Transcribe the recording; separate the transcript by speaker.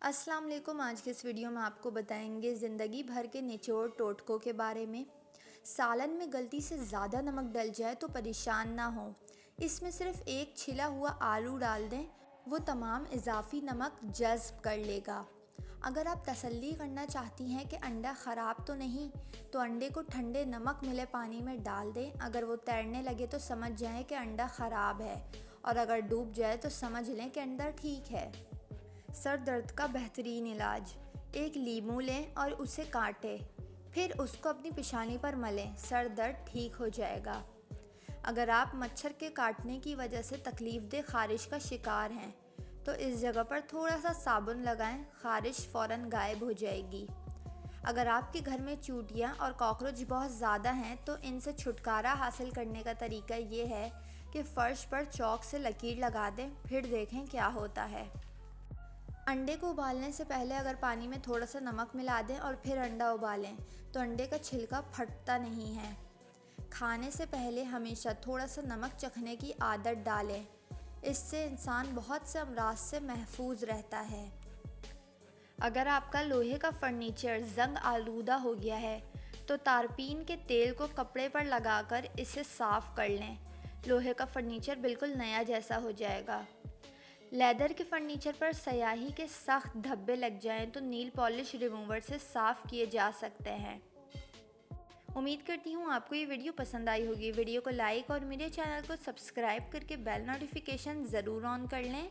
Speaker 1: अस्सलाम वालेकुम। आज के इस वीडियो में आपको बताएंगे ज़िंदगी भर के निचोड़ टोटकों के बारे में। सालन में गलती से ज़्यादा नमक डल जाए तो परेशान ना हो। इसमें सिर्फ एक छिला हुआ आलू डाल दें, वो तमाम इजाफी नमक जज़्ब कर लेगा। अगर आप तसल्ली करना चाहती हैं कि अंडा ख़राब तो नहीं, तो अंडे को ठंडे नमक मिले पानी में डाल दें। अगर वो तैरने लगे तो समझ जाएं कि अंडा ख़राब है, और अगर डूब जाए तो समझ लें कि अंडा ठीक है। सर दर्द का बेहतरीन इलाज। एक लीमू लें और उसे काटें, फिर उसको अपनी पेशानी पर मलें। सर दर्द ठीक हो जाएगा। अगर आप मच्छर के काटने की वजह से तकलीफ़देह ख़ारिश का शिकार हैं, तो इस जगह पर थोड़ा सा साबुन लगाएं, ख़ारिश फ़ौरन गायब हो जाएगी। अगर आपके घर में चूटियाँ और कॉकरोच बहुत ज़्यादा हैं, तो इनसे छुटकारा हासिल करने का तरीका ये है कि फ़र्श पर चॉक से लकीर लगा दें, फिर देखें क्या होता है। अंडे को उबालने से पहले अगर पानी में थोड़ा सा नमक मिला दें और फिर अंडा उबालें, तो अंडे का छिलका फटता नहीं है। खाने से पहले हमेशा थोड़ा सा नमक चखने की आदत डालें, इससे इंसान बहुत से अमराज से महफूज रहता है। अगर आपका लोहे का फर्नीचर जंग आलूदा हो गया है, तो तारपीन के तेल को कपड़े पर लगाकर इसे साफ़ कर लें। लोहे का फर्नीचर बिल्कुल नया जैसा हो जाएगा। लेदर के फर्नीचर पर स्याही के सख्त धब्बे लग जाएं, तो नील पॉलिश रिमूवर से साफ़ किए जा सकते हैं। उम्मीद करती हूँ आपको ये वीडियो पसंद आई होगी। वीडियो को लाइक और मेरे चैनल को सब्सक्राइब करके बेल नोटिफिकेशन ज़रूर ऑन कर लें।